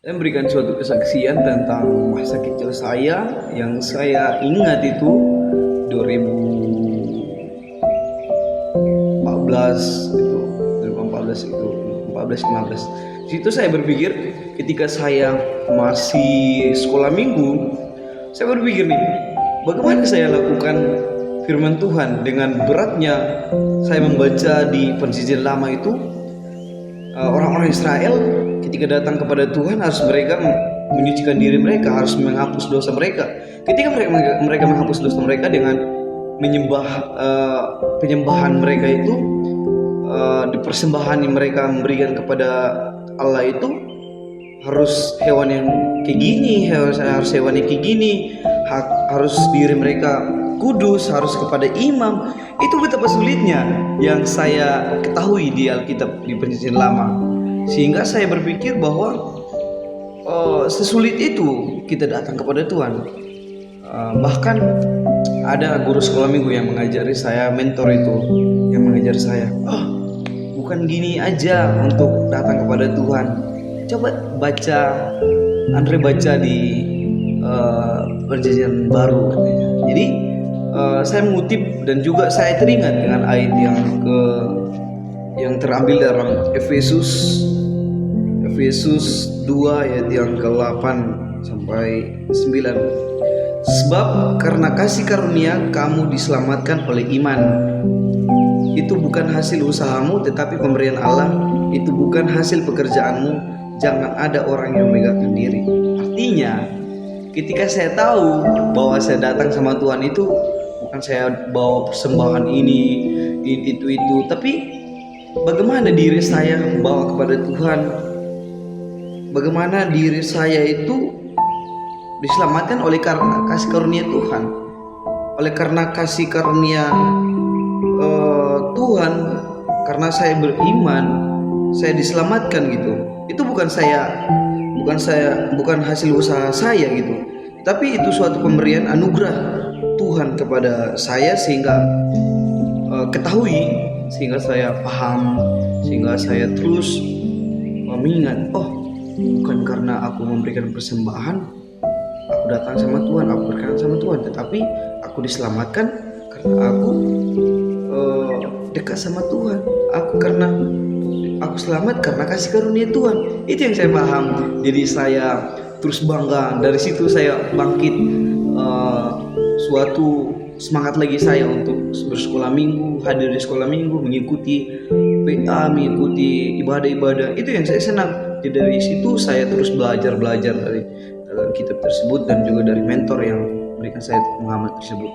Saya memberikan suatu kesaksian tentang masa kecil saya yang saya ingat itu 2014 itu 2014 itu 14 15. Di situ saya berpikir ketika saya masih sekolah minggu, saya berpikir nih, bagaimana saya lakukan firman Tuhan dengan beratnya saya membaca di perjanjian lama itu. Orang-orang Israel ketika datang kepada Tuhan harus mereka menyucikan diri mereka, harus menghapus dosa mereka. Ketika mereka menghapus dosa mereka dengan menyembah penyembahan mereka itu, di persembahan yang mereka memberikan kepada Allah itu harus hewan yang kayak gini, harus hewan yang kayak gini, harus diri mereka kudus, harus kepada imam. Itu betapa sulitnya yang saya ketahui di Alkitab di Perjanjian Lama, sehingga saya berpikir bahwa sesulit itu kita datang kepada Tuhan. Bahkan ada guru sekolah minggu yang mengajari saya, mentor itu yang mengajar saya, bukan gini aja untuk datang kepada Tuhan. Coba baca, Andre baca di perjanjian baru katanya. Jadi saya mengutip dan juga saya teringat dengan ayat yang terambil dalam Efesus 2 ayat yang ke-8 sampai 9. Sebab karena kasih karunia kamu diselamatkan oleh iman. Itu bukan hasil usahamu tetapi pemberian Allah. Itu bukan hasil pekerjaanmu. Jangan ada orang yang megahkan diri. Artinya, ketika saya tahu bahwa saya datang sama Tuhan itu bukan saya bawa persembahan ini itu, tapi bagaimana diri saya bawa kepada Tuhan, bagaimana diri saya itu diselamatkan oleh karena kasih karunia Tuhan, oleh karena kasih karunia Tuhan, karena saya beriman, saya diselamatkan gitu. Itu bukan hasil usaha saya gitu, tapi itu suatu pemberian anugerah Tuhan kepada saya sehingga ketahui, sehingga saya paham, sehingga saya terus mengingat, bukan karena aku memberikan persembahan aku datang sama Tuhan, aku berkenan sama Tuhan, tetapi aku diselamatkan karena aku dekat sama Tuhan. Aku selamat karena kasih karunia Tuhan. Itu yang saya paham. Jadi saya terus bangga. Dari situ saya bangkit suatu semangat lagi saya untuk bersekolah minggu, hadir di sekolah minggu, mengikuti PA, mengikuti ibadah-ibadah. Itu yang saya senang. Jadi dari situ saya terus belajar dari dalam kitab tersebut dan juga dari mentor yang memberikan saya pengalaman tersebut.